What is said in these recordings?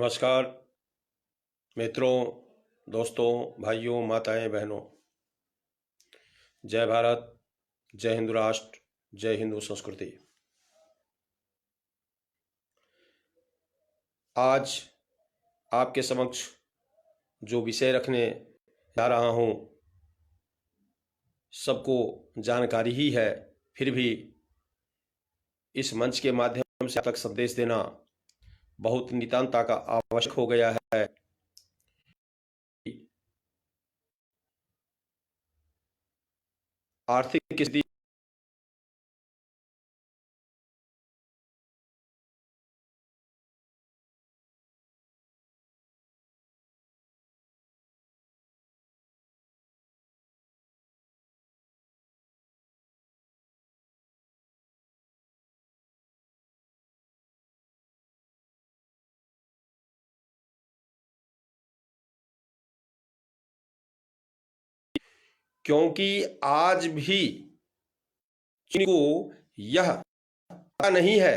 नमस्कार मित्रों, दोस्तों, भाइयों, माताएं, बहनों। जय भारत, जय हिंदू राष्ट्र, जय हिंदू संस्कृति। आज आपके समक्ष जो विषय रखने जा रहा हूं, सबको जानकारी ही है, फिर भी इस मंच के माध्यम से आप तक संदेश देना बहुत नितांता का आवश्यक हो गया है। आर्थिक स्थिति क्योंकि आज भी चीन को यह पता नहीं है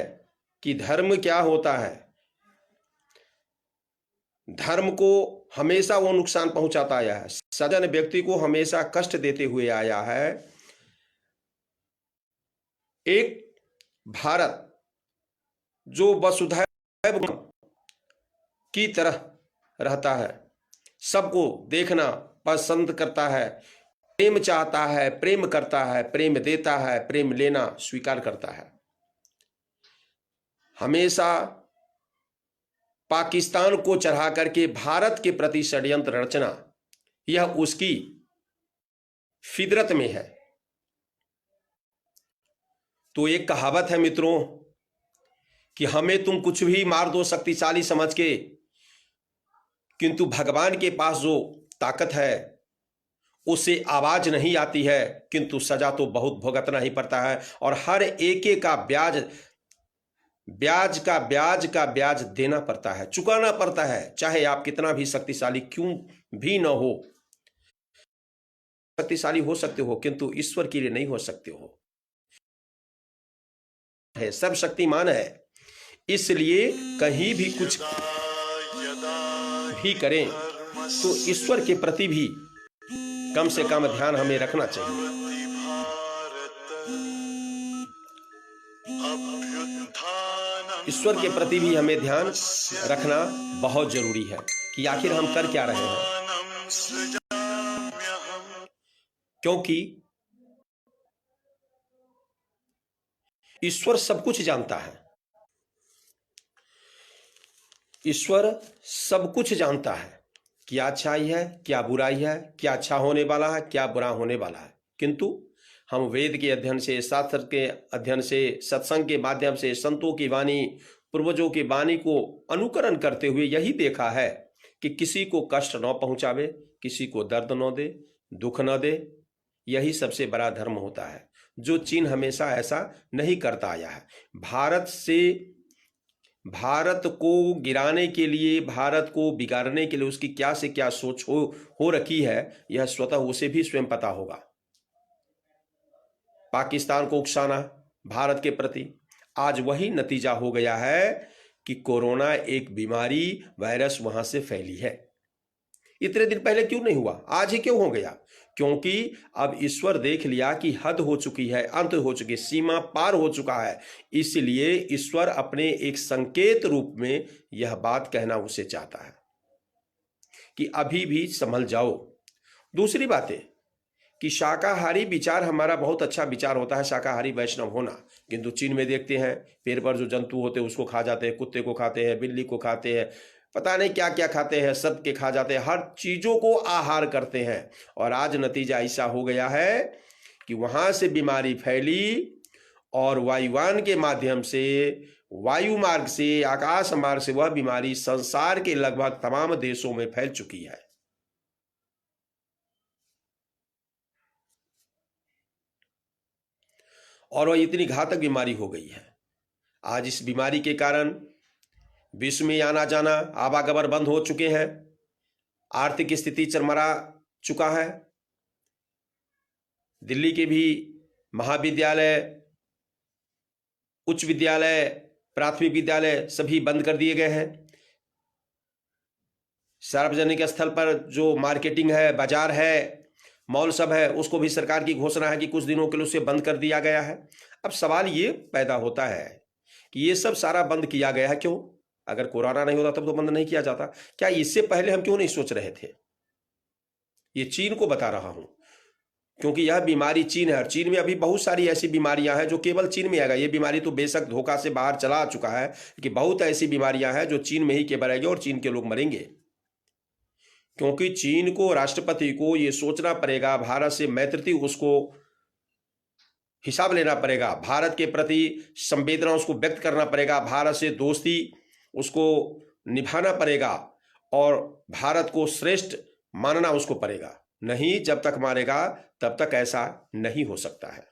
कि धर्म क्या होता है। धर्म को हमेशा वो नुकसान पहुंचाता आया है, सज्जन व्यक्ति को हमेशा कष्ट देते हुए आया है। एक भारत जो वसुधैव की तरह रहता है, सबको देखना पसंद करता है, प्रेम चाहता है, प्रेम करता है, प्रेम देता है, प्रेम लेना स्वीकार करता है। हमेशा पाकिस्तान को चढ़ा करके भारत के प्रति षड्यंत्र रचना, यह उसकी फितरत में है। तो एक कहावत है मित्रों कि हमें तुम कुछ भी मार दो शक्तिशाली समझ के, किंतु भगवान के पास जो ताकत है उससे आवाज नहीं आती है, किंतु सजा तो बहुत भुगतना ही पड़ता है। और हर एक का ब्याज देना पड़ता है, चुकाना पड़ता है, चाहे आप कितना भी शक्तिशाली क्यों भी न हो। शक्तिशाली हो सकते हो किंतु ईश्वर के लिए नहीं हो सकते हो। है सब शक्तिमान है, इसलिए कहीं भी कुछ भी करें तो ईश्वर के प्रति भी कम से कम ध्यान हमें रखना चाहिए। ईश्वर के प्रति भी हमें ध्यान रखना बहुत जरूरी है कि आखिर हम कर क्या रहे हैं, क्योंकि ईश्वर सब कुछ जानता है। ईश्वर सब कुछ जानता है, क्या अच्छाई है, क्या बुराई है, क्या अच्छा होने वाला है, क्या बुरा होने वाला है। किंतु हम वेद के अध्ययन से, शास्त्र के अध्ययन से, सत्संग के माध्यम से, संतों की वाणी, पूर्वजों की वाणी को अनुकरण करते हुए यही देखा है कि किसी को कष्ट न पहुंचावे, किसी को दर्द न दे, दुख न दे। यही सबसे बड़ा धर्म होता है, जो चीन हमेशा ऐसा नहीं करता आया है। भारत को गिराने के लिए, भारत को बिगाड़ने के लिए उसकी क्या से क्या सोच हो रखी है, यह स्वतः उसे भी स्वयं पता होगा। पाकिस्तान को उकसाना भारत के प्रति, आज वही नतीजा हो गया है कि कोरोना एक बीमारी, वायरस वहां से फैली है। इतने दिन पहले क्यों नहीं हुआ, आज ही क्यों हो गया? क्योंकि अब ईश्वर देख लिया कि हद हो चुकी है, अंत हो चुकी, सीमा पार हो चुका है। इसलिए ईश्वर अपने एक संकेत रूप में यह बात कहना उसे चाहता है कि अभी भी संभल जाओ। दूसरी बात है कि शाकाहारी विचार हमारा बहुत अच्छा विचार होता है, शाकाहारी वैष्णव होना, किंतु चीन में देखते हैं पेड़ पर जो जंतु होते हैं उसको खा जाते हैं, कुत्ते को खाते हैं, बिल्ली को खाते हैं, पता नहीं क्या क्या खाते हैं, सब के खा जाते हैं, हर चीजों को आहार करते हैं। और आज नतीजा ऐसा हो गया है कि वहां से बीमारी फैली और वायुयान के माध्यम से, वायु मार्ग से, आकाश मार्ग से वह बीमारी संसार के लगभग तमाम देशों में फैल चुकी है। और वह इतनी घातक बीमारी हो गई है, आज इस बीमारी के कारण विश्व में आना जाना, आवागमन बंद हो चुके हैं, आर्थिक स्थिति चरमरा चुका है। दिल्ली के भी महाविद्यालय, उच्च विद्यालय, प्राथमिक विद्यालय सभी बंद कर दिए गए हैं। सार्वजनिक स्थल पर जो मार्केटिंग है, बाजार है, मॉल सब है, उसको भी सरकार की घोषणा है कि कुछ दिनों के लिए उसे बंद कर दिया गया है। अब सवाल ये पैदा होता है कि ये सब सारा बंद किया गया है क्यों? अगर कोरोना नहीं होता तब तो बंद नहीं किया जाता। क्या इससे पहले हम क्यों नहीं सोच रहे थे? ये चीन को बता रहा हूं, क्योंकि यह बीमारी चीन है और चीन में अभी बहुत सारी ऐसी बीमारियां हैं जो केवल चीन में आएगा। ये बीमारी तो बेशक धोखा से बाहर चला चुका है कि बहुत ऐसी बीमारियां हैं जो चीन में ही केवल आएगी और चीन के लोग मरेंगे। क्योंकि चीन को, राष्ट्रपति को ये सोचना पड़ेगा, भारत से मैत्री उसको हिसाब लेना पड़ेगा, भारत के प्रति संवेदना उसको व्यक्त करना पड़ेगा, भारत से दोस्ती उसको निभाना पड़ेगा और भारत को श्रेष्ठ मानना उसको पड़ेगा। नहीं, जब तक मानेगा तब तक ऐसा नहीं हो सकता है।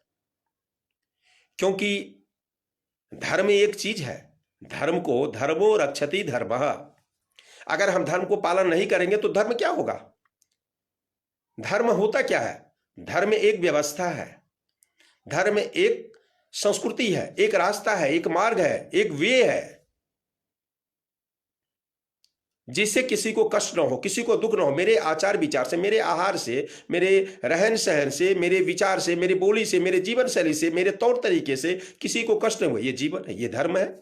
क्योंकि धर्म एक चीज है, धर्म को धर्मो रक्षति धर्मः। अगर हम धर्म को पालन नहीं करेंगे तो धर्म क्या होगा? धर्म होता क्या है? धर्म एक व्यवस्था है, धर्म एक संस्कृति है, एक रास्ता है, एक मार्ग है, एक वे है, जिससे किसी को कष्ट ना हो, किसी को दुख ना हो। मेरे आचार विचार से, मेरे आहार से, मेरे रहन सहन से, मेरे विचार से, मेरी बोली से, मेरे जीवन शैली से, मेरे तौर तरीके से किसी को कष्ट न हो। ये जीवन है, ये धर्म है।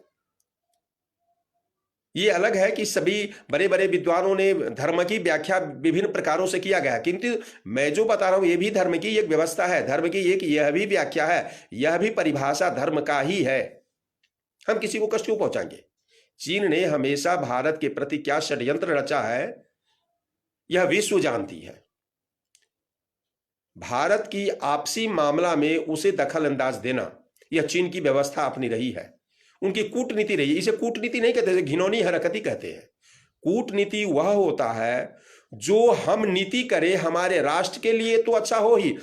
ये अलग है कि सभी बड़े बड़े विद्वानों ने धर्म की व्याख्या विभिन्न प्रकारों से किया गया है, किंतु मैं जो बता रहा हूं ये भी धर्म की एक व्यवस्था है, धर्म की एक यह भी व्याख्या है, यह भी परिभाषा धर्म का ही है। हम किसी को कष्ट क्यों पहुंचाएंगे? चीन ने हमेशा भारत के प्रति क्या षड्यंत्र रचा है यह विश्व जानती है। भारत की आपसी मामला में उसे दखल अंदाज देना यह चीन की व्यवस्था अपनी रही है, उनकी कूटनीति रही है। इसे कूटनीति नहीं कहते, इसे घिनौनी हरकत ही कहते हैं। कूटनीति वह होता है जो हम नीति करें हमारे राष्ट्र के लिए तो अच्छा हो ही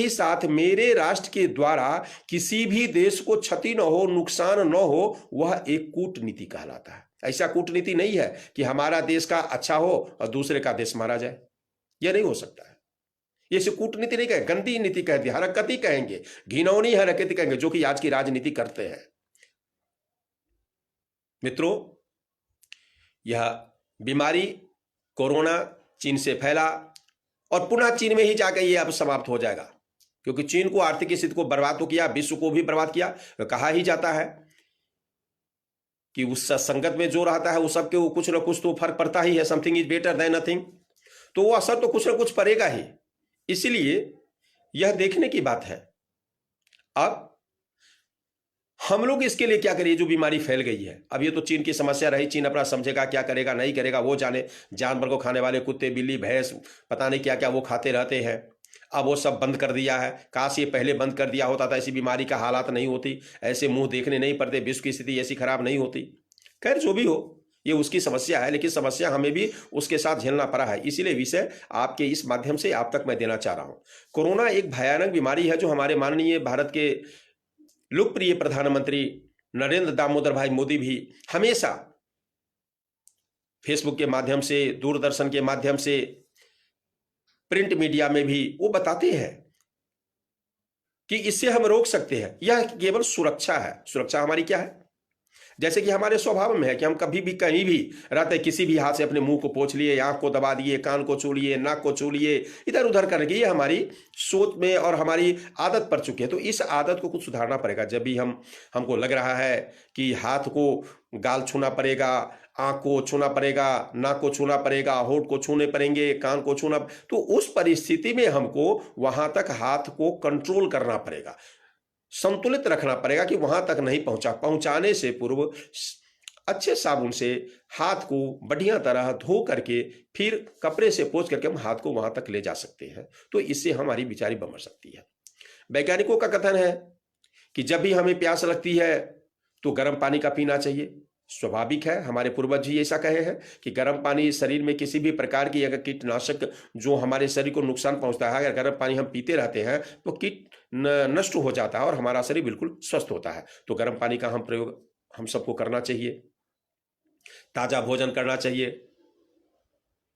साथ मेरे राष्ट्र के द्वारा किसी भी देश को क्षति न हो, नुकसान न हो, वह एक कूटनीति कहलाता है। ऐसा कूटनीति नहीं है कि हमारा देश का अच्छा हो और दूसरे का देश मारा जाए, यह नहीं हो सकता है। ये कूटनीति नहीं कहेंगे, गंदी नीति कहते, हरकत ही कहेंगे, घिनौनी हरकत कहेंगे, जो कि आज की राजनीति करते हैं। मित्रों, यह बीमारी कोरोना चीन से फैला और पुनः चीन में ही जाकर यह अब समाप्त हो जाएगा, क्योंकि चीन को आर्थिक स्थिति को बर्बाद तो किया, विश्व को भी बर्बाद किया। तो कहा ही जाता है कि उस संगत में जो रहता है वो सबके वो कुछ ना कुछ तो फर्क पड़ता ही है। Something is better than nothing, तो वो असर तो कुछ ना कुछ पड़ेगा ही। इसलिए यह देखने की बात है अब हम लोग इसके लिए क्या करिए। जो बीमारी फैल गई है, अब ये तो चीन की समस्या रही, चीन अपना समझेगा, क्या करेगा नहीं करेगा वो जाने। जानवर को खाने वाले कुत्ते, बिल्ली, भैंस, पता नहीं क्या क्या वो खाते रहते हैं। अब वो सब बंद कर दिया है। काश ये पहले बंद कर दिया होता था, ऐसी बीमारी का हालात नहीं होती, ऐसे मुंह देखने नहीं पड़ते, विश्व की स्थिति ऐसी खराब नहीं होती। खैर जो भी हो, ये उसकी समस्या है, लेकिन समस्या हमें भी उसके साथ झेलना पड़ा है। इसीलिए विषय आपके इस माध्यम से आप तक मैं देना चाह रहा हूं। कोरोना एक भयानक बीमारी है जो हमारे माननीय भारत के लोकप्रिय प्रधानमंत्री नरेंद्र दामोदर भाई मोदी भी हमेशा फेसबुक के माध्यम से, दूरदर्शन के माध्यम से, प्रिंट मीडिया में भी वो बताते हैं कि इससे हम रोक सकते हैं। यह केवल सुरक्षा है। सुरक्षा हमारी क्या है? जैसे कि हमारे स्वभाव में है कि हम कभी भी कहीं भी रहते, किसी भी हाथ से अपने मुंह को पोंछ लिए, आंख को दबा दिए, कान को छू लिए, नाक को छू लिए, इधर उधर करने की ये हमारी सोच में और हमारी आदत पड़ चुकी है। तो इस आदत को कुछ सुधारना पड़ेगा। जब भी हमको लग रहा है कि हाथ को गाल छूना पड़ेगा, आंख को छूना पड़ेगा, नाक को छूना पड़ेगा, होंठ को छूने पड़ेंगे, कान को छूना, तो उस परिस्थिति में हमको वहां तक हाथ को कंट्रोल करना पड़ेगा, संतुलित रखना पड़ेगा कि वहां तक नहीं पहुंचाने से पूर्व अच्छे साबुन से हाथ को बढ़िया तरह धो करके फिर कपड़े से पोंछ करके हम हाथ को वहां तक ले जा सकते हैं। तो इससे हमारी बीमारी बच सकती है। वैज्ञानिकों का कथन है कि जब भी हमें प्यास लगती है तो गर्म पानी का पीना चाहिए। स्वाभाविक है, हमारे पूर्वज जी ऐसा कहे हैं कि गर्म पानी शरीर में किसी भी प्रकार की अगर कीटनाशक जो हमारे शरीर को नुकसान पहुंचता है, अगर गर्म पानी हम पीते रहते हैं तो कीट नष्ट हो जाता है और हमारा शरीर बिल्कुल स्वस्थ होता है। तो गर्म पानी का हम प्रयोग हम सबको करना चाहिए। ताजा भोजन करना चाहिए,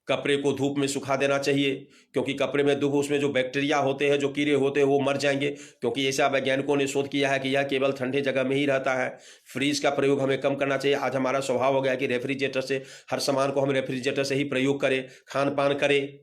कपड़े को धूप में सुखा देना चाहिए, क्योंकि कपड़े में धूप, उसमें जो बैक्टीरिया होते हैं, जो कीड़े होते हैं, वो मर जाएंगे, क्योंकि ऐसा वैज्ञानिकों ने शोध किया है कि यह केवल ठंडे जगह में ही रहता है। फ्रीज का प्रयोग हमें कम करना चाहिए। आज हमारा स्वभाव हो गया कि रेफ्रिजरेटर से हर सामान को हम रेफ्रिजरेटर से ही प्रयोग करें, खान पान करें।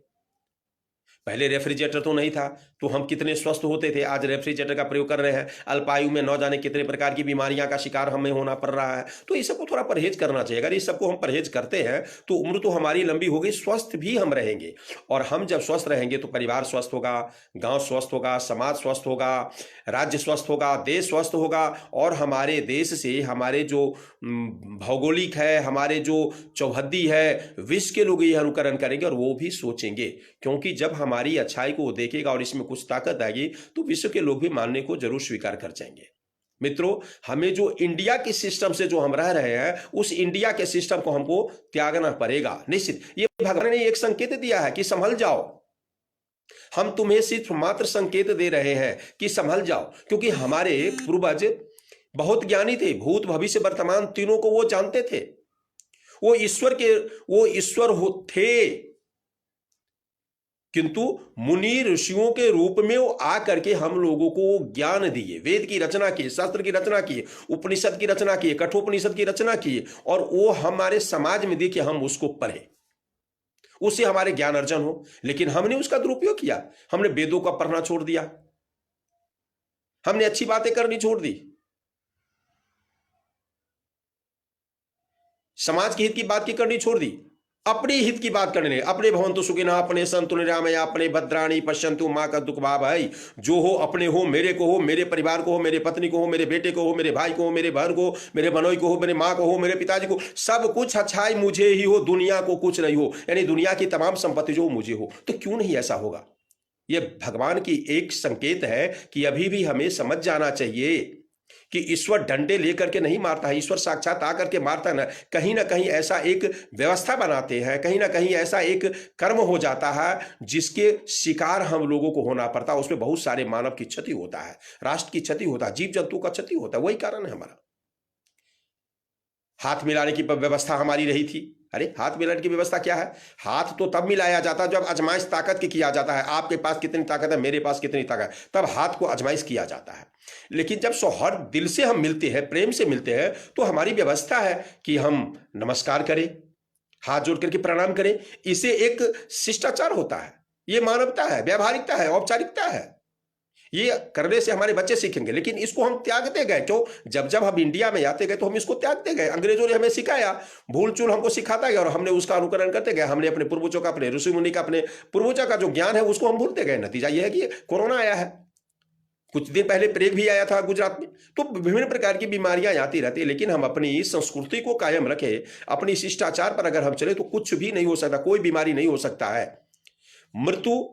पहले रेफ्रिजरेटर तो नहीं था, तो हम कितने स्वस्थ होते थे। आज रेफ्रिजरेटर का प्रयोग कर रहे हैं, अल्पायु में न जाने कितने प्रकार की बीमारियां का शिकार हमें होना पड़ रहा है। तो इस सबको थोड़ा परहेज करना चाहिए। अगर इस सबको हम परहेज करते हैं तो उम्र तो हमारी लंबी होगी, स्वस्थ भी हम रहेंगे। और हम जब स्वस्थ रहेंगे तो परिवार स्वस्थ होगा, गांव स्वस्थ होगा, समाज स्वस्थ होगा, राज्य स्वस्थ होगा, देश स्वस्थ होगा। और हमारे देश से हमारे जो भौगोलिक है, हमारे जो चौहद्दी है, विश्व के लोग ये अनुकरण करेंगे और वो भी सोचेंगे, क्योंकि जब हमारी अच्छाई को वो देखेगा और इसमें कुछ ताकत आएगी तो विश्व के लोग भी मानने को जरूर स्वीकार कर जाएंगे। मित्रों, हमें जो इंडिया के सिस्टम से जो हम रह रहे हैं, उस इंडिया के सिस्टम को हमको त्यागना पड़ेगा निश्चित। ये भगवान ने एक संकेत दिया है कि संभल जाओ। हम तुम्हें सिर्फ मात्र संकेत दे रहे हैं कि संभल जाओ, क्योंकि हमारे पूर्वज बहुत ज्ञानी थे, भूत भविष्य वर्तमान तीनों को वो जानते थे। वो ईश्वर हो थे, किंतु मुनि ऋषियों के रूप में वो आ करके हम लोगों को ज्ञान दिए, वेद की रचना की, शास्त्र की रचना की, उपनिषद की रचना की, कठोपनिषद की रचना की, और वो हमारे समाज में दिए कि हम उसको पढ़े, उससे हमारे ज्ञान अर्जन हो। लेकिन हमने उसका दुरुपयोग किया, हमने वेदों का पढ़ना छोड़ दिया, हमने अच्छी बातें करनी छोड़ दी, समाज के हित की बात की करनी छोड़ दी, अपने हित की बात करने लगे। अपने भवन्तु सुखिनः, अपने सन्तु निरामया, अपने भद्राणि पश्यन्तु मां का दुख भाव है। जो हो अपने हो, मेरे को हो, मेरे परिवार को हो, मेरे पत्नी को हो, मेरे बेटे को हो, मेरे भाई को हो, मेरे बहन को, मेरे बनोई को हो, मेरे माँ को हो, मेरे पिताजी को, सब कुछ अच्छाई मुझे ही हो, दुनिया को कुछ नहीं हो, यानी दुनिया की तमाम संपत्ति जो मुझे हो। तो क्यों नहीं ऐसा होगा? यह भगवान की एक संकेत है कि अभी भी हमें समझ जाना चाहिए कि ईश्वर डंडे लेकर के नहीं मारता है, ईश्वर साक्षात आकर के मारता है। ना कहीं ऐसा एक व्यवस्था बनाते हैं, कहीं ना कहीं ऐसा एक कर्म हो जाता है जिसके शिकार हम लोगों को होना पड़ता है। उसमें बहुत सारे मानव की क्षति होता है, राष्ट्र की क्षति होता है, जीव जंतु का क्षति होता है। वही कारण है हमारा। हाथ मिलाने की व्यवस्था हमारी रही थी। अरे हाथ मिलाने की व्यवस्था क्या है? हाथ तो तब मिलाया जाता है जब आजमाइश ताकत की किया जाता है। आपके पास कितनी ताकत है, मेरे पास कितनी ताकत है, तब हाथ को आजमाइश किया जाता है। लेकिन जब सौहार्द दिल से हम मिलते हैं, प्रेम से मिलते हैं, तो हमारी व्यवस्था है कि हम नमस्कार करें, हाथ जोड़ करके प्रणाम करें। इसे एक शिष्टाचार होता है, ये मानवता है, व्यावहारिकता है, औपचारिकता है। ये करने से हमारे बच्चे सीखेंगे। लेकिन इसको हम त्यागते गए। क्यों? जब हम इंडिया में आते गए तो हम इसको त्यागते गए। अंग्रेजों ने हमें सिखाया, भूल चूल हमको सिखाता गया और हमने उसका अनुकरण करते गए। हमने अपने पूर्वजों का, अपने ऋषि मुनि का, अपने पूर्वजों का जो ज्ञान है उसको हम भूलते गए। नतीजा यह है कि कोरोना आया है, कुछ दिन पहले प्लेग भी आया था गुजरात में। तो विभिन्न प्रकार की बीमारियां आती रहती है। लेकिन हम अपनी संस्कृति को कायम रखें, अपनी शिष्टाचार पर अगर हम चले तो कुछ भी नहीं हो सकता, कोई बीमारी नहीं हो सकता है। मृत्यु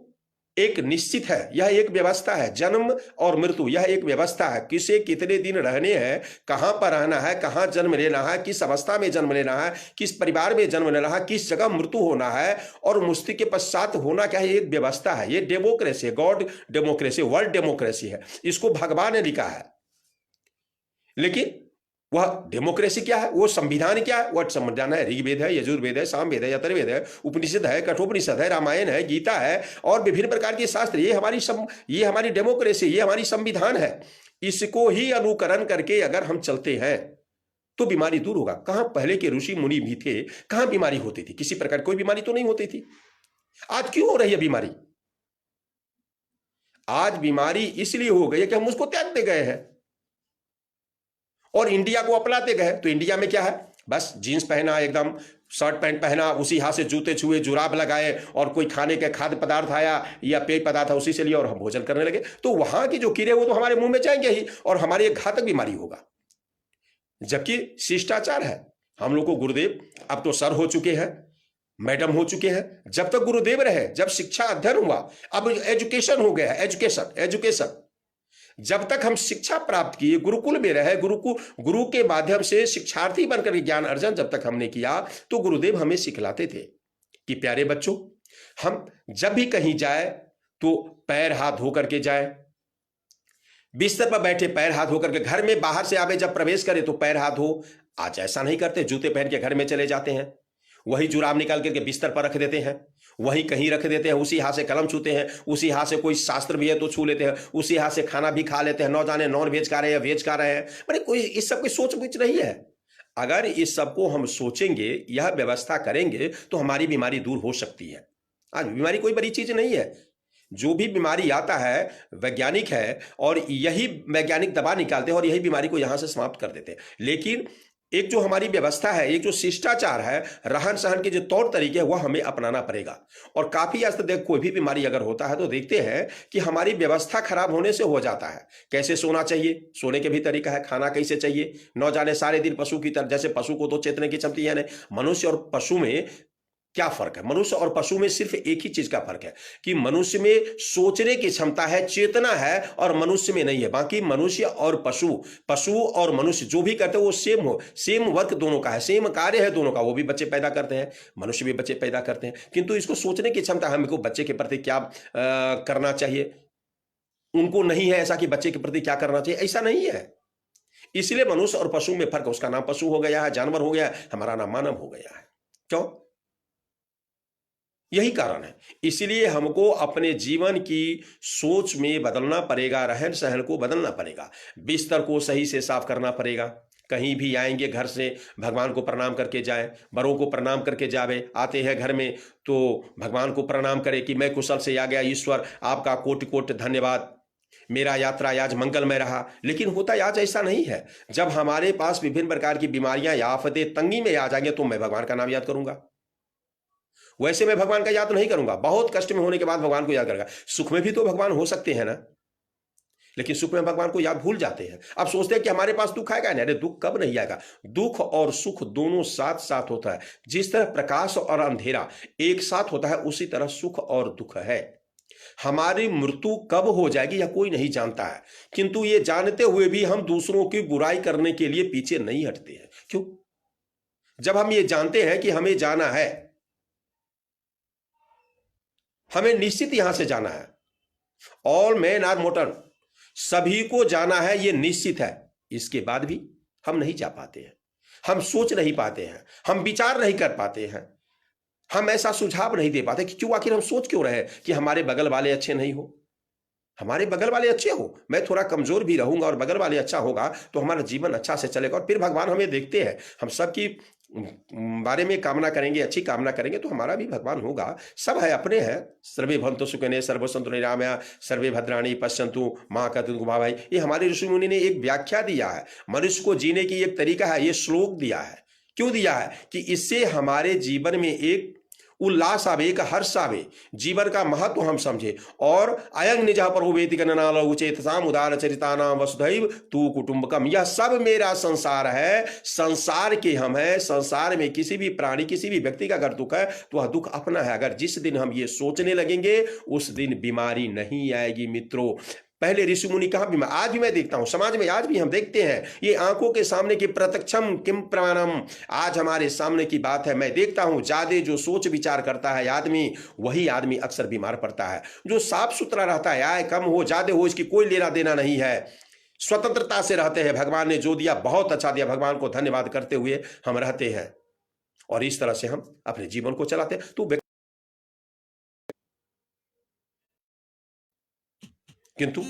एक निश्चित है, यह एक व्यवस्था है। जन्म और मृत्यु यह एक व्यवस्था है। किसे कितने दिन रहने हैं, कहां पर रहना है, कहां जन्म लेना है, किस अवस्था में जन्म लेना है, किस परिवार में जन्म लेना है, किस जगह मृत्यु होना है और मृत्यु के पश्चात होना क्या है, एक व्यवस्था है। ये डेमोक्रेसी है, गॉड डेमोक्रेसी, वर्ल्ड डेमोक्रेसी है। इसको भगवान ने लिखा है। लेकिन वह डेमोक्रेसी क्या है, वो संविधान क्या है? वह संविधान है, ऋग्वेद है, यजुर्वेद है, सामवेद है, अथर्ववेद है, उपनिषद है, कठोपनिषद है, रामायण है, गीता है और विभिन्न प्रकार के शास्त्र। ये हमारी डेमोक्रेसी, ये हमारी संविधान है। इसको ही अनुकरण करके अगर हम चलते हैं तो बीमारी दूर होगा। कहां पहले के ऋषि मुनि भी थे, कहां बीमारी होती थी? किसी प्रकार कोई बीमारी तो नहीं होती थी। आज क्यों हो रही है बीमारी? आज बीमारी इसलिए हो गई है कि हम उसको त्यागते गए हैं और इंडिया को अपनाते गए। तो इंडिया में क्या है? बस जीन्स पहना, एकदम शर्ट पैंट पहना, उसी हाथ से जूते छुए, जुराब लगाए और कोई खाने के खाद्य पदार्थ आया या पेय पदार्थ उसी से लिया और हम भोजन करने लगे। तो वहां की जो कीड़े वो तो हमारे मुंह में जाएंगे ही और हमारी एक घातक बीमारी होगा। जबकि शिष्टाचार है। हम लोग को गुरुदेव अब तो सर हो चुके हैं, मैडम हो चुके हैं। जब तक गुरुदेव रहे, जब शिक्षा अध्ययन हुआ, अब एजुकेशन हो गया है, एजुकेशन। जब तक हम शिक्षा प्राप्त किए, गुरुकुल में रहे, गुरु के माध्यम से शिक्षार्थी बनकर के ज्ञान अर्जन जब तक हमने किया, तो गुरुदेव हमें सिखलाते थे कि प्यारे बच्चों, हम जब भी कहीं जाए तो पैर हाथ धो करके जाए, बिस्तर पर बैठे पैर हाथ धो करके, घर में बाहर से आवे जब प्रवेश करे तो पैर हाथ धो। आज ऐसा नहीं करते, जूते पहन के घर में चले जाते हैं। वही जुराब निकाल करके बिस्तर पर रख देते हैं, वही कहीं रख देते हैं, उसी हाथ से कलम छूते हैं, उसी हाथ से कोई शास्त्र भी है तो छू लेते हैं, उसी हाथ से खाना भी खा लेते हैं, न जाने नॉन वेज खा रहे हैं वेज खा रहे हैं। मैंने कोई इस सब की सोच विच नहीं है। अगर इस सबको हम सोचेंगे, यह व्यवस्था करेंगे तो हमारी बीमारी दूर हो सकती है। आज बीमारी कोई बड़ी चीज नहीं है। जो भी बीमारी आता है वैज्ञानिक है, और यही वैज्ञानिक दवा निकालते हैं और यही बीमारी को यहां से समाप्त कर देते हैं। लेकिन एक जो हमारी व्यवस्था है, एक जो शिष्टाचार है, रहन सहन के जो तौर तरीके हैं, वह हमें अपनाना पड़ेगा। और काफी आज तक कोई भी बीमारी अगर होता है तो देखते हैं कि हमारी व्यवस्था खराब होने से हो जाता है। कैसे सोना चाहिए, सोने के भी तरीका है, खाना कैसे चाहिए, न जाने सारे दिन पशु की तरह। जैसे पशु को तो चेतने की क्षमता है नहीं, मनुष्य और पशु में क्या फर्क है? मनुष्य और पशु में सिर्फ एक ही चीज का फर्क है कि मनुष्य में सोचने की क्षमता है, चेतना है, और मनुष्य में नहीं है। बाकी मनुष्य और पशु, पशु और मनुष्य जो भी करते हैं वो सेम वर्क दोनों का है, सेम कार्य है दोनों का। वो भी बच्चे पैदा करते हैं, मनुष्य भी बच्चे पैदा करते हैं, किंतु इसको सोचने की क्षमता हमको बच्चे के प्रति क्या करना चाहिए, उनको नहीं है ऐसा कि बच्चे के प्रति क्या करना चाहिए, ऐसा नहीं है। इसलिए मनुष्य और पशु में फर्क है। उसका नाम पशु हो गया है, जानवर हो गया है, हमारा नाम मानव हो गया है। क्यों? यही कारण है। इसलिए हमको अपने जीवन की सोच में बदलना पड़ेगा, रहन सहन को बदलना पड़ेगा, बिस्तर को सही से साफ करना पड़ेगा। कहीं भी आएंगे घर से भगवान को प्रणाम करके जाए, बड़ों को प्रणाम करके जावे। आते हैं घर में तो भगवान को प्रणाम करें कि मैं कुशल से आ गया, ईश्वर आपका कोटि कोटि धन्यवाद, मेरा यात्रा आज मंगलमय रहा। लेकिन होता आज ऐसा नहीं है। जब हमारे पास विभिन्न प्रकार की बीमारियां या आफतें तंगी में आ जाएंगे तो मैं भगवान का नाम याद करूंगा। वैसे मैं भगवान का याद नहीं करूंगा। बहुत कष्ट में होने के बाद भगवान को याद करेगा। सुख में भी तो भगवान हो सकते हैं ना, लेकिन सुख में भगवान को याद भूल जाते हैं। अब सोचते हैं कि हमारे पास दुख आएगा ना। अरे दुख कब नहीं आएगा? दुख और सुख दोनों साथ साथ होता है। जिस तरह प्रकाश और अंधेरा एक साथ होता है, उसी तरह सुख और दुख है। हमारी मृत्यु कब हो जाएगी यह कोई नहीं जानता है, किंतु ये जानते हुए भी हम दूसरों की बुराई करने के लिए पीछे नहीं हटते हैं। क्यों? जब हम ये जानते हैं कि हमें जाना है, हमें निश्चित यहां से जाना है, ऑल मैन आर मोर्टल, सभी को जाना है, ये निश्चित है। इसके बाद भी हम नहीं जा पाते हैं, हम सोच नहीं पाते हैं, हम विचार नहीं कर पाते हैं, हम ऐसा सुझाव नहीं दे पाते कि क्यों, आखिर हम सोच क्यों रहे कि हमारे बगल वाले अच्छे नहीं हो। हमारे बगल वाले अच्छे हो, मैं थोड़ा कमजोर भी रहूंगा और बगल वाले अच्छा होगा तो हमारा जीवन अच्छा से चलेगा। और फिर भगवान हमें देखते हैं, हम सबकी बारे में कामना करेंगे, अच्छी कामना करेंगे तो हमारा भी भगवान होगा। सब है, अपने हैं। सर्वे भवन्तु सुखिनः सर्वे सन्तु निरामया सर्वे भद्राणि पश्यन्तु मा कश्चित् भाई। ये हमारे ऋषि मुनि ने एक व्याख्या दिया है, मनुष्य को जीने की एक तरीका है, ये श्लोक दिया है। क्यों दिया है? कि इससे हमारे जीवन में एक उल्लास आवे, एक हर्ष आवे, जीवन का महत्व हम समझे। और अयं निज प्रभुवेति गणना उचेत साम उदार चरितानाम वसुधैव तू कुटुंबकम। यह सब मेरा संसार है, संसार के हम हैं। संसार में किसी भी प्राणी, किसी भी व्यक्ति का अगर दुख है तो वह दुख अपना है। अगर जिस दिन हम ये सोचने लगेंगे उस दिन बीमारी नहीं आएगी। मित्रों, पहले ऋषि मुनि कहां बीमार, आज भी मैं देखता हूं समाज में, आज भी हम देखते हैं ये आंखों के सामने की प्रत्यक्षम किम प्रमाणम, आज हमारे सामने की बात है। मैं देखता हूं ज्यादा जो सोच विचार करता है आदमी, वही आदमी अक्सर बीमार पड़ता है। जो साफ सुथरा रहता है, आय कम हो ज्यादा हो इसकी कोई लेना देना नहीं है, स्वतंत्रता से रहते हैं। भगवान ने जो दिया बहुत अच्छा दिया, भगवान को धन्यवाद करते हुए हम रहते हैं और इस तरह से हम अपने जीवन को चलाते हैं। तो किंतु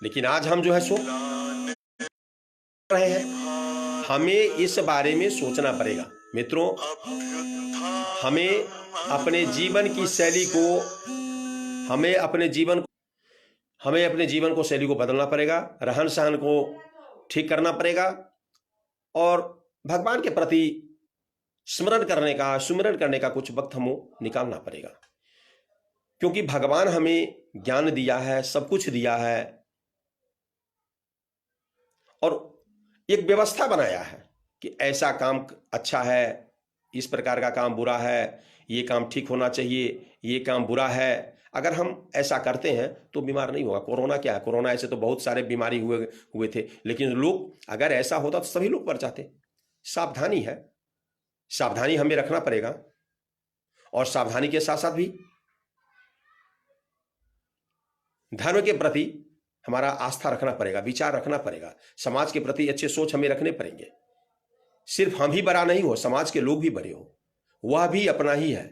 लेकिन आज हम जो है सो रहे हैं, हमें इस बारे में सोचना पड़ेगा। मित्रों, हमें अपने जीवन की शैली को, हमें अपने जीवन को शैली को बदलना पड़ेगा, रहन सहन को ठीक करना पड़ेगा और भगवान के प्रति सुमिरन करने का कुछ वक्त हमको निकालना पड़ेगा। क्योंकि भगवान हमें ज्ञान दिया है, सब कुछ दिया है और एक व्यवस्था बनाया है कि ऐसा काम अच्छा है, इस प्रकार का काम बुरा है, ये काम ठीक होना चाहिए, ये काम बुरा है। अगर हम ऐसा करते हैं तो बीमार नहीं होगा। कोरोना क्या है? कोरोना ऐसे तो बहुत सारे बीमारी हुए थे, लेकिन लोग, अगर ऐसा होता तो सभी लोग मर जाते। सावधानी है, सावधानी हमें रखना पड़ेगा और सावधानी के साथ साथ भी धर्म के प्रति हमारा आस्था रखना पड़ेगा, विचार रखना पड़ेगा, समाज के प्रति अच्छे सोच हमें रखने पड़ेंगे। सिर्फ हम ही बड़ा नहीं हो, समाज के लोग भी बड़े हो, वह भी अपना ही है,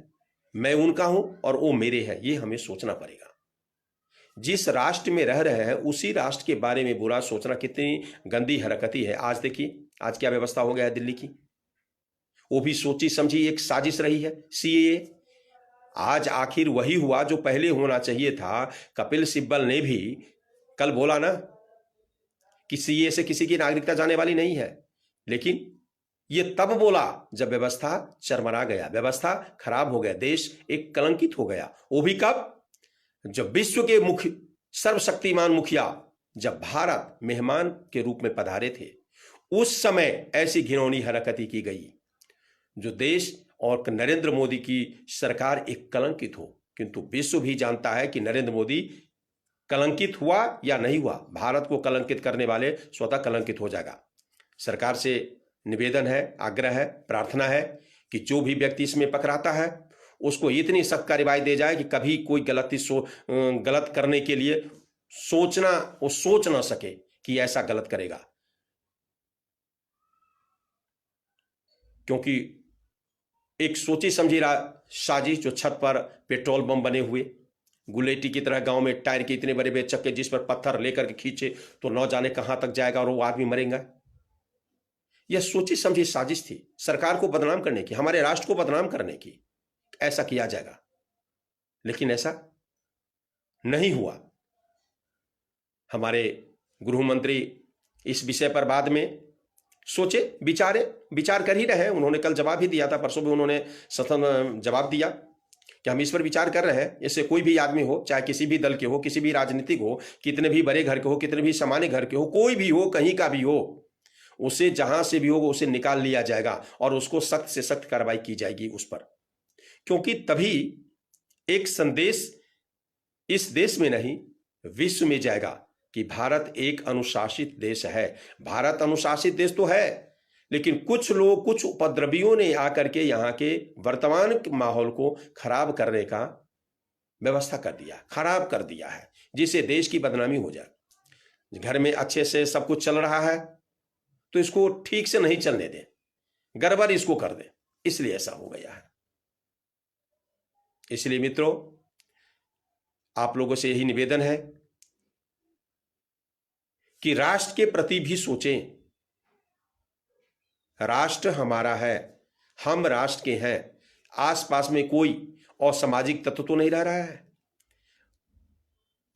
मैं उनका हूं और वो मेरे हैं, ये हमें सोचना पड़ेगा। जिस राष्ट्र में रह रहे हैं उसी राष्ट्र के बारे में बुरा सोचना कितनी गंदी हरकती है। आज देखिए आज क्या व्यवस्था हो गया है दिल्ली की, वो भी सोची समझी एक साजिश रही है, सीएए। आज आखिर वही हुआ जो पहले होना चाहिए था। कपिल सिब्बल ने भी कल बोला ना कि सीएए से किसी की नागरिकता जाने वाली नहीं है, लेकिन ये तब बोला जब व्यवस्था चरमरा गया, व्यवस्था खराब हो गया, देश एक कलंकित हो गया। वो भी कब? जब विश्व के मुख्य सर्वशक्तिमान मुखिया जब भारत मेहमान के रूप में पधारे थे, उस समय ऐसी घिनौनी हरकती की गई जो देश और नरेंद्र मोदी की सरकार एक कलंकित हो। किंतु विश्व भी जानता है कि नरेंद्र मोदी कलंकित हुआ या नहीं हुआ, भारत को कलंकित करने वाले स्वतः कलंकित हो जाएगा। सरकार से निवेदन है, आग्रह है, प्रार्थना है कि जो भी व्यक्ति इसमें पकड़ाता है उसको इतनी सख्त कार्रवाई दे जाए कि कभी कोई गलत करने के लिए वो सोच ना सके कि ऐसा गलत करेगा। क्योंकि एक सोची समझी साजिश जो छत पर पेट्रोल बम बने हुए गुलेटी की तरह गांव में टायर के इतने बड़े बड़े चक्के जिस पर पत्थर लेकर के खींचे तो न जाने कहां तक जाएगा और वो आदमी मरेगा। यह सोची समझी साजिश थी सरकार को बदनाम करने की, हमारे राष्ट्र को बदनाम करने की। ऐसा किया जाएगा, लेकिन ऐसा नहीं हुआ। हमारे गृह मंत्री इस विषय पर बाद में सोचे विचार कर ही रहे हैं। उन्होंने कल जवाब ही दिया था, परसों भी उन्होंने सदन जवाब दिया कि हम इस पर विचार कर रहे हैं। इससे कोई भी आदमी हो, चाहे किसी भी दल के हो, किसी भी राजनीतिक हो, कितने भी बड़े घर के हो, कितने भी सामान्य घर के हो, कोई भी हो, कहीं का भी हो, उसे जहां से भी होगा उसे निकाल लिया जाएगा और उसको सख्त से सख्त कार्रवाई की जाएगी उस पर। क्योंकि तभी एक संदेश इस देश में नहीं विश्व में जाएगा कि भारत एक अनुशासित देश है। भारत अनुशासित देश तो है, लेकिन कुछ लोग, कुछ उपद्रवियों ने आकर के यहाँ के वर्तमान माहौल को खराब करने का व्यवस्था कर दिया, खराब कर दिया है, जिससे देश की बदनामी हो जाए। घर में अच्छे से सब कुछ चल रहा है तो इसको ठीक से नहीं चलने दें, गड़बड़ इसको कर दें, इसलिए ऐसा हो गया है। इसलिए मित्रों, आप लोगों से यही निवेदन है कि राष्ट्र के प्रति भी सोचें। राष्ट्र हमारा है, हम राष्ट्र के हैं। आसपास में कोई असामाजिक तत्व तो नहीं रह रहा है,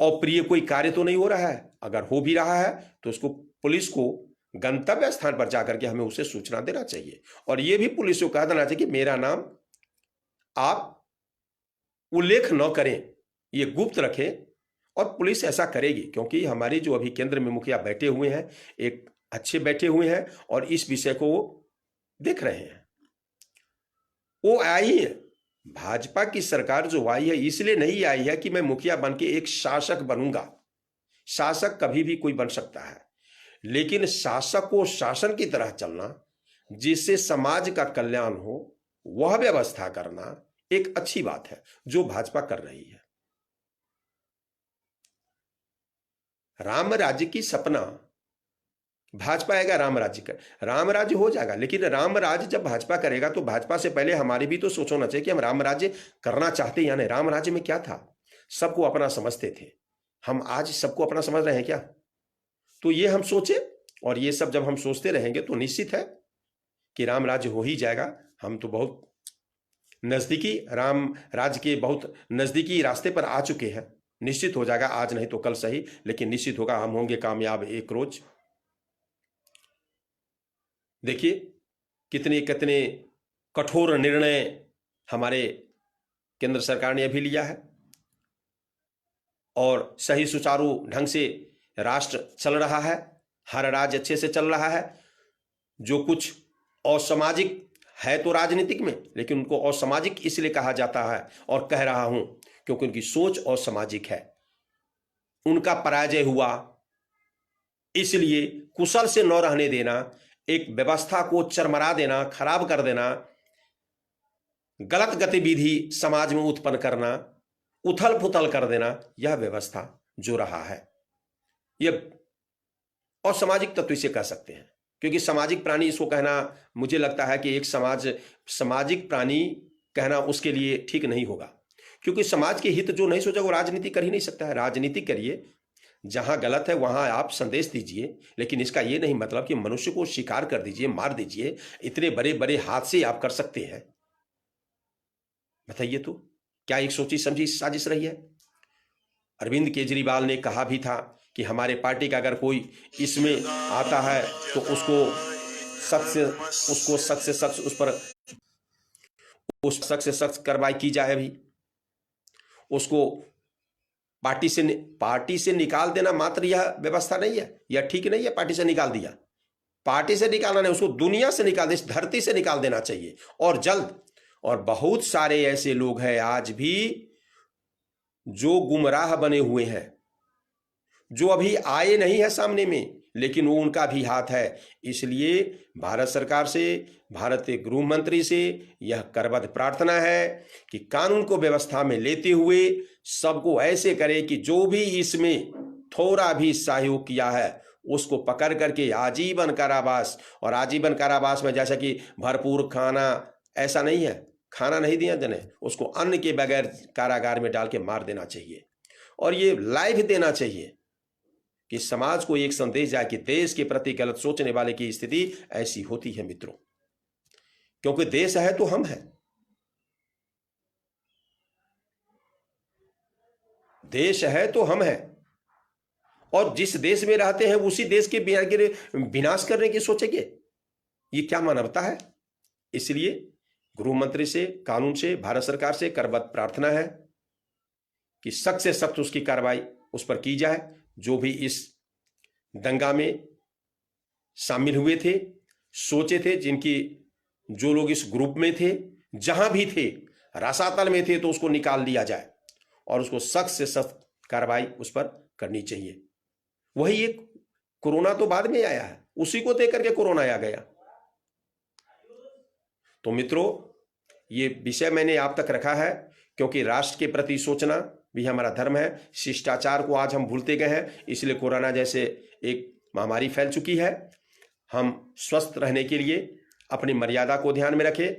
अप्रिय कोई कार्य तो नहीं हो रहा है। अगर हो भी रहा है तो उसको पुलिस को गंतव्य स्थान पर जाकर के हमें उसे सूचना देना चाहिए और यह भी पुलिस को कह देना चाहिए कि मेरा नाम आप उल्लेख न करें, ये गुप्त रखें। और पुलिस ऐसा करेगी क्योंकि हमारी जो अभी केंद्र में मुखिया बैठे हुए हैं, एक अच्छे बैठे हुए हैं और इस विषय को देख रहे हैं। वो आई है, भाजपा की सरकार जो आई है इसलिए नहीं आई है कि मैं मुखिया बन के एक शासक बनूंगा। शासक कभी भी कोई बन सकता है, लेकिन शासक को शासन की तरह चलना, जिससे समाज का कल्याण हो, वह व्यवस्था करना एक अच्छी बात है जो भाजपा कर रही है। राम राज्य की सपना भाजपा आएगा, राम राज्य हो जाएगा, लेकिन राम राज्य जब भाजपा करेगा तो भाजपा से पहले हमारी भी तो सोच होना चाहिए कि हम राम राज्य करना चाहते हैं या नहीं। राम राज्य में क्या था, सबको अपना समझते थे, हम आज सबको अपना समझ रहे हैं क्या? तो ये हम सोचे, और ये सब जब हम सोचते रहेंगे तो निश्चित है कि राम राज्य हो ही जाएगा। हम तो बहुत नजदीकी राम राज्य के बहुत नजदीकी रास्ते पर आ चुके हैं। निश्चित हो जाएगा, आज नहीं तो कल सही, लेकिन निश्चित होगा, हम होंगे कामयाब एक रोज। देखिए कितने कितने कठोर निर्णय हमारे केंद्र सरकार ने अभी लिया है और सही सुचारू ढंग से राष्ट्र चल रहा है, हर राज्य अच्छे से चल रहा है। जो कुछ असामाजिक है तो राजनीतिक में, लेकिन उनको असामाजिक इसलिए कहा जाता है और कह रहा हूं क्योंकि उनकी सोच असामाजिक है, उनका पराजय हुआ, इसलिए कुशल से न रहने देना, एक व्यवस्था को चरमरा देना, खराब कर देना, गलत गतिविधि समाज में उत्पन्न करना, उथल पुथल कर देना, यह व्यवस्था जो रहा है ये असामाजिक तत्व इसे कह सकते हैं, क्योंकि सामाजिक प्राणी इसको कहना मुझे लगता है कि एक सामाजिक प्राणी कहना उसके लिए ठीक नहीं होगा, क्योंकि समाज के हित जो नहीं सोचा वो राजनीति कर ही नहीं सकता है। राजनीति करिए, जहां गलत है वहां आप संदेश दीजिए, लेकिन इसका ये नहीं मतलब कि मनुष्य को शिकार कर दीजिए, मार दीजिए। इतने बड़े बड़े हादसे आप कर सकते हैं, बताइए तो क्या एक सोची समझी साजिश रही है? अरविंद केजरीवाल ने कहा भी था कि हमारे पार्टी का अगर कोई इसमें आता है तो उसको सख्त से सख्त उस सख्त से सख्त कार्रवाई की जाए। भी उसको पार्टी से निकाल देना मात्र यह व्यवस्था नहीं है, यह ठीक नहीं है। पार्टी से निकाल दिया, पार्टी से निकालना नहीं, उसको दुनिया से निकाल दे, इस धरती से निकाल देना चाहिए और जल्द। और बहुत सारे ऐसे लोग हैं आज भी जो गुमराह बने हुए हैं, जो अभी आए नहीं है सामने में, लेकिन वो उनका भी हाथ है। इसलिए भारत सरकार से, भारतीय गृह मंत्री से यह करबद्ध प्रार्थना है कि कानून को व्यवस्था में लेते हुए सबको ऐसे करे कि जो भी इसमें थोड़ा भी सहयोग किया है उसको पकड़ करके आजीवन कारावास, और आजीवन कारावास में जैसा कि भरपूर खाना, ऐसा नहीं है, खाना नहीं दिया जने, उसको अन्न के बगैर कारागार में डाल के मार देना चाहिए। और ये लाइव देना चाहिए कि समाज को एक संदेश जाए कि देश के प्रति गलत सोचने वाले की स्थिति ऐसी होती है मित्रों, क्योंकि देश है तो हम हैं। देश है तो हम हैं, और जिस देश में रहते हैं उसी देश के विनाश करने की सोचेंगे, ये क्या मानवता है? इसलिए गृह मंत्री से, कानून से, भारत सरकार से करबद्ध प्रार्थना है कि सख्त से सख्त उसकी कार्रवाई उस पर की जाए, जो भी इस दंगा में शामिल हुए थे, सोचे थे, जो लोग इस ग्रुप में थे, जहां भी थे, रसातल में थे, तो उसको निकाल दिया जाए और उसको सख्त से सख्त कार्रवाई उस पर करनी चाहिए। वही एक कोरोना तो बाद में आया है, उसी को देख करके कोरोना आ गया। तो मित्रों, ये विषय मैंने आप तक रखा है क्योंकि राष्ट्र के प्रति सोचना भी हमारा धर्म है। शिष्टाचार को आज हम भूलते गए हैं, इसलिए कोरोना जैसे एक महामारी फैल चुकी है। हम स्वस्थ रहने के लिए अपनी मर्यादा को ध्यान में रखें।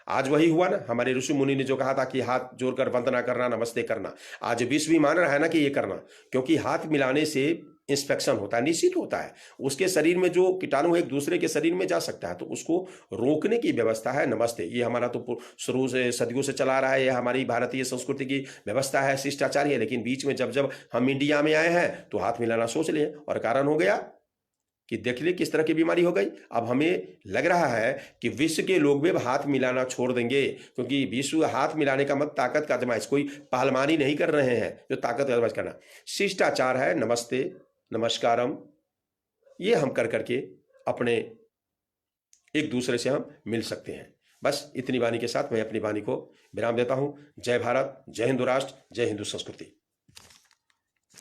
आज वही हुआ ना, हमारे ऋषि मुनि ने जो कहा था कि हाथ जोड़कर वंदना करना, नमस्ते करना, आज विश्व भी मान रहा है ना कि ये करना, क्योंकि हाथ मिलाने से इंस्पेक्शन होता है, निश्चित होता है। उसके शरीर में जो कीटाणु एक दूसरे के शरीर में जा सकता है, तो उसको रोकने की व्यवस्था है नमस्ते। ये हमारा तो शुरू से सदियों से चला रहा है, ये हमारी भारतीय संस्कृति की व्यवस्था है, शिष्टाचार है। लेकिन बीच में जब हम इंडिया में आए हैं तो हाथ मिलाना सोच लिए, और कारण हो गया कि देख ले किस तरह की बीमारी हो गई। अब हमें लग रहा है कि विश्व के लोग भी हाथ मिलाना छोड़ देंगे, क्योंकि विश्व हाथ मिलाने का मत ताकत का आजमाइश, कोई पहलवानी नहीं कर रहे हैं जो ताकत का आजमाइश करना। शिष्टाचार है, नमस्ते, नमस्कारम, ये हम कर करके अपने एक दूसरे से हम मिल सकते हैं। बस इतनी वाणी के साथ मैं अपनी वाणी को विराम देता हूं। जय भारत, जय हिंदू राष्ट्र, जय हिंदू संस्कृति।